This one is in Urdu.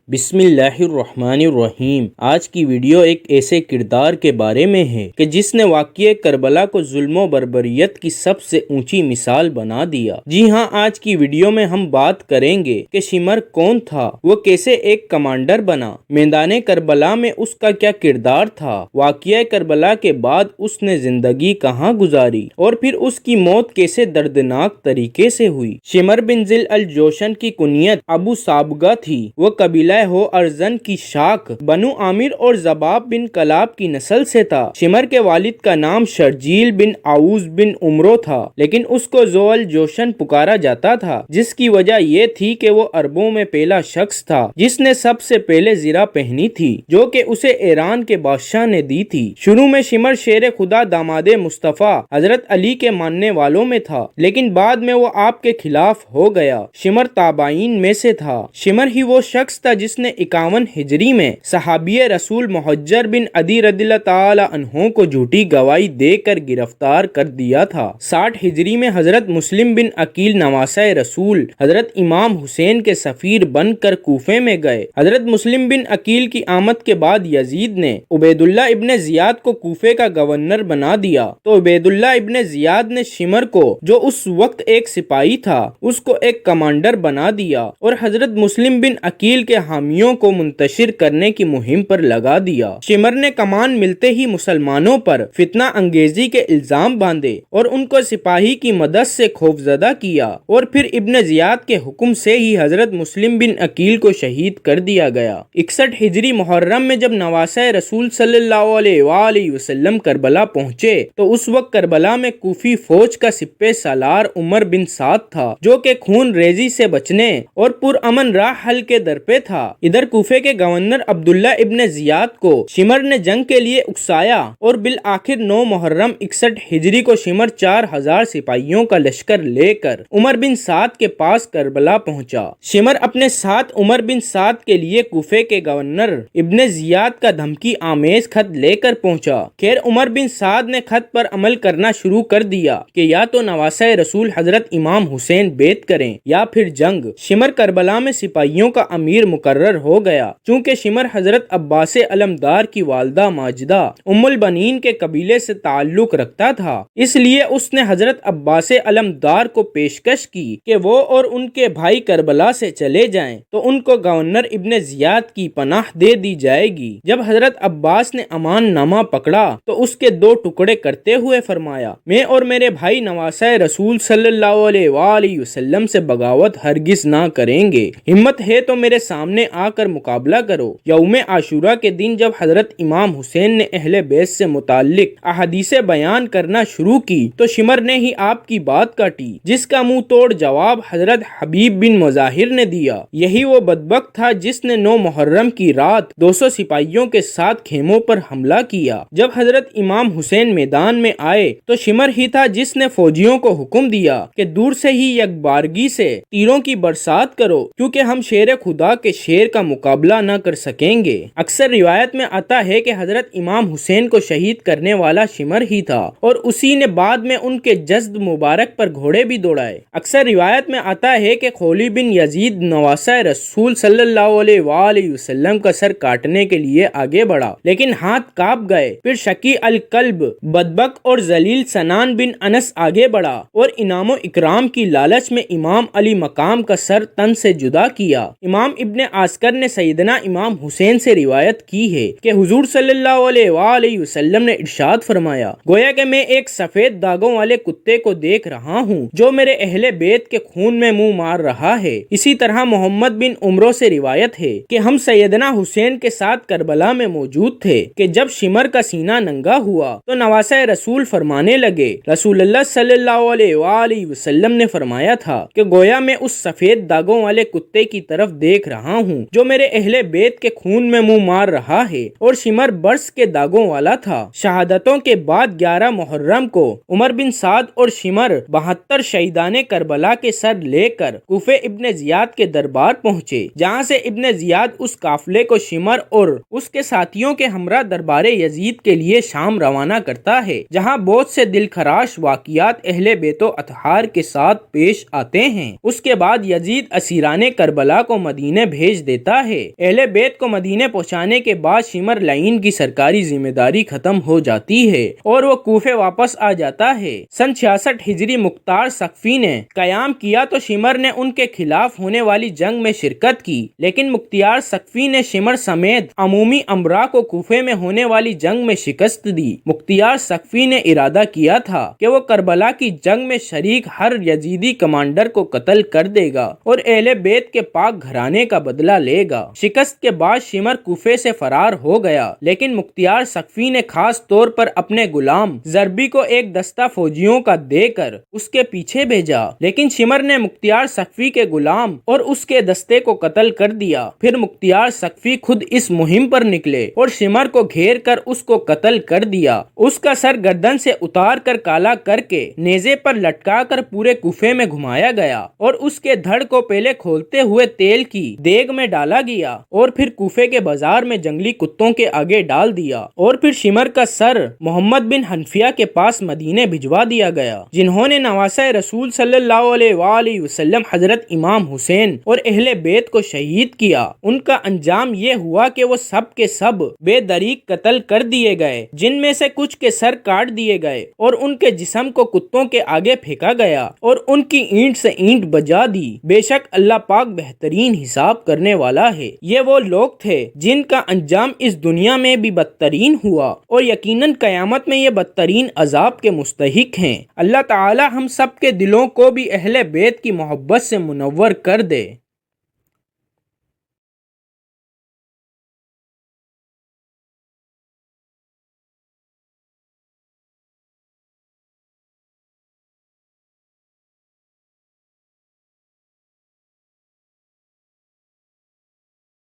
بسم اللہ الرحمن الرحیم۔ آج کی ویڈیو ایک ایسے کردار کے بارے میں ہے کہ جس نے واقعہ کربلا کو ظلم و بربریت کی سب سے اونچی مثال بنا دیا۔ جی ہاں، آج کی ویڈیو میں ہم بات کریں گے کہ شمر کون تھا، وہ کیسے ایک کمانڈر بنا، میدان کربلا میں اس کا کیا کردار تھا، واقعہ کربلا کے بعد اس نے زندگی کہاں گزاری اور پھر اس کی موت کیسے دردناک طریقے سے ہوئی۔ شمر بن ذی الجوشن کی کنیت ابو صابغہ تھی۔ وہ قبیلہ ہو ارزن کی شاخ بنو عامر اور زباب بن کلاب کی نسل سے تھا۔ شمر کے والد کا نام شرجیل بن عوز بن عمرو تھا، لیکن اس کو ذو الجوشن پکارا جاتا تھا، جس کی وجہ یہ تھی کہ وہ عربوں میں پہلا شخص تھا جس نے سب سے پہلے زرہ پہنی تھی، جو کہ اسے ایران کے بادشاہ نے دی تھی۔ شروع میں شمر شیر خدا داماد مصطفیٰ حضرت علی کے ماننے والوں میں تھا، لیکن بعد میں وہ آپ کے خلاف ہو گیا۔ شمر تابعین میں سے تھا۔ شمر ہی وہ شخص تھا جس نے 51 ہجری میں صحابی رسول محجر بن عدی رضی اللہ تعالی عنہ کو جھوٹی گواہی دے کر گرفتار کر دیا تھا۔ 60 ہجری میں حضرت مسلم بن عقیل نواسہ رسول حضرت امام حسین کے سفیر بن کر کوفے میں گئے۔ حضرت مسلم بن عقیل کی آمد کے بعد یزید نے عبید اللہ ابن زیاد کو کوفے کا گورنر بنا دیا، تو عبید اللہ ابن زیاد نے شمر کو، جو اس وقت ایک سپاہی تھا، اس کو ایک کمانڈر بنا دیا اور حضرت مسلم بن عقیل کے حامیوں کو منتشر کرنے کی مہم پر لگا دیا۔ شمر نے کمان ملتے ہی مسلمانوں پر فتنہ انگیزی کے الزام باندھے اور ان کو سپاہی کی مدد سے خوفزدہ کیا، اور پھر ابن زیاد کے حکم سے ہی حضرت مسلم بن عقیل کو شہید کر دیا گیا۔ 61 ہجری محرم میں جب نواسہ رسول صلی اللہ علیہ وآلہ وسلم کربلا پہنچے تو اس وقت کربلا میں کوفی فوج کا سپہ سالار عمر بن سعد تھا، جو کہ خون ریزی سے بچنے اور پرامن راہ حل کے در پہ تھا۔ ادھر کوفے کے گورنر عبداللہ ابن زیاد کو شمر نے جنگ کے لیے اکسایا اور بالآخر 9 محرم 61 ہجری کو شمر 4000 سپاہیوں کا لشکر لے کر عمر بن سعد کے پاس کربلا پہنچا۔ شمر اپنے ساتھ عمر بن سعد کے لیے کوفے کے گورنر ابن زیاد کا دھمکی آمیز خط لے کر پہنچا۔ خیر، عمر بن سعد نے خط پر عمل کرنا شروع کر دیا کہ یا تو نواسہ رسول حضرت امام حسین بیعت کریں یا پھر جنگ۔ شمر کربلا میں سپاہیوں کا امیر مقرر ہو گیا۔ چونکہ شمر حضرت عباس علمدار کی والدہ ماجدہ ام البنین کے قبیلے سے تعلق رکھتا تھا، اس لیے اس نے حضرت عباس علمدار کو پیشکش کی کہ وہ اور ان کے بھائی کربلا سے چلے جائیں تو ان کو گورنر ابن زیاد کی پناہ دے دی جائے گی۔ جب حضرت عباس نے امان نامہ پکڑا تو اس کے 2 ٹکڑے کرتے ہوئے فرمایا، میں اور میرے بھائی نواسہ رسول صلی اللہ علیہ وآلہ وسلم سے بغاوت ہرگز نہ کریں گے۔ ہمت ہے تو میرے سامنے آ کر مقابلہ کرو۔ یوم عاشورہ کے دن جب حضرت امام حسین نے اہل بیت سے متعلق احادیث بیان کرنا شروع کی تو شمر نے ہی آپ کی بات کاٹی، جس کا منہ توڑ جواب حضرت حبیب بن مظاہر نے دیا۔ یہی وہ بدبخت تھا جس نے 9 محرم کی رات 200 سپاہیوں کے ساتھ خیموں پر حملہ کیا۔ جب حضرت امام حسین میدان میں آئے تو شمر ہی تھا جس نے فوجیوں کو حکم دیا کہ دور سے ہی یکبارگی سے تیروں کی برسات کرو، کیونکہ ہم شیر خدا کے شیر کا مقابلہ نہ کر سکیں گے۔ اکثر روایت میں آتا ہے کہ حضرت امام حسین کو شہید کرنے والا شمر ہی تھا اور اسی نے بعد میں ان کے جسد مبارک پر گھوڑے بھی دوڑائے۔ اکثر روایت میں آتا ہے کہ خولی بن یزید نواسہ رسول صلی اللہ علیہ وآلہ وسلم کا سر کاٹنے کے لیے آگے بڑھا، لیکن ہاتھ کانپ گئے۔ پھر شقی القلب بدبخت اور ذلیل سنان بن انس آگے بڑھا اور انعام و اکرام کی لالچ میں امام علی مقام کا سر تن سے جدا کیا۔ امام ابن عسکر نے سیدنا امام حسین سے روایت کی ہے کہ حضور صلی اللہ علیہ وآلہ وسلم نے ارشاد فرمایا، گویا کہ میں ایک سفید داغوں والے کتے کو دیکھ رہا ہوں جو میرے اہل بیت کے خون میں منہ مار رہا ہے۔ اسی طرح محمد بن عمرو سے روایت ہے کہ ہم سیدنا حسین کے ساتھ کربلا میں موجود تھے کہ جب شمر کا سینہ ننگا ہوا تو نواسہ رسول فرمانے لگے، رسول اللہ صلی اللہ علیہ وآلہ وسلم نے فرمایا تھا کہ گویا میں اس سفید داغوں والے کتے کی طرف دیکھ رہا ہوں جو میرے اہل بیت کے خون میں منہ مار رہا ہے، اور شمر برس کے داغوں والا تھا۔ شہادتوں کے بعد 11 محرم کو عمر بن سعد اور شمر 72 شہیدان کربلا کے سر لے کر کوفے ابن زیاد کے دربار پہنچے، جہاں سے ابن زیاد اس قافلے کو شمر اور اس کے ساتھیوں کے ہمراہ دربار یزید کے لیے شام روانہ کرتا ہے، جہاں بہت سے دل خراش واقعات اہل بیت و اطہار کے ساتھ پیش آتے ہیں۔ اس کے بعد یزید اسیران کربلا کو مدینے بھیج بھیج دیتا ہے۔ اہل بیت کو مدینے پہنچانے کے بعد شمر لعین کی سرکاری ذمہ داری ختم ہو جاتی ہے اور وہ کوفے واپس آ جاتا ہے۔ سن 66 ہجری مختار ثقفی نے قیام کیا تو شمر نے ان کے خلاف ہونے والی جنگ میں شرکت کی، لیکن مختار ثقفی نے شمر سمیت عمومی امراء کو کوفے میں ہونے والی جنگ میں شکست دی۔ مختار ثقفی نے ارادہ کیا تھا کہ وہ کربلا کی جنگ میں شریک ہر یزیدی کمانڈر کو قتل کر دے گا اور اہل بیت کے پاک گھرانے کا بدلہ لے گا۔ شکست کے بعد شمر کوفے سے فرار ہو گیا، لیکن مختار ثقفی نے خاص طور پر اپنے غلام زربی کو ایک دستہ فوجیوں کا دے کر اس کے پیچھے بھیجا، لیکن شمر نے مختار ثقفی کے غلام اور اس کے دستے کو قتل کر دیا۔ پھر مختار ثقفی خود اس مہم پر نکلے اور شمر کو گھیر کر اس کو قتل کر دیا۔ اس کا سر گردن سے اتار کر کالا کر کے نیزے پر لٹکا کر پورے کوفے میں گھمایا گیا اور اس کے دھڑ کو پہلے کھولتے ہوئے تیل کی دیگ میں ڈالا گیا اور پھر کوفے کے بازار میں جنگلی کتوں کے آگے ڈال دیا، اور پھر شمر کا سر محمد بن حنفیہ کے پاس مدینے بھجوا دیا گیا، جنہوں نے نواسہ رسول صلی اللہ علیہ وآلہ وسلم حضرت امام حسین اور اہل بیت کو شہید کیا۔ ان کا انجام یہ ہوا کہ وہ سب کے سب بے دریغ قتل کر دیے گئے، جن میں سے کچھ کے سر کاٹ دیے گئے اور ان کے جسم کو کتوں کے آگے پھینکا گیا اور ان کی اینٹ سے اینٹ بجا دی۔ بے شک اللہ پاک بہترین حساب کرنے والا ہے۔ یہ وہ لوگ تھے جن کا انجام اس دنیا میں بھی بدترین ہوا اور یقیناً قیامت میں یہ بدترین عذاب کے مستحق ہیں۔ اللہ تعالی ہم سب کے دلوں کو بھی اہل بیت کی محبت سے منور کر دے۔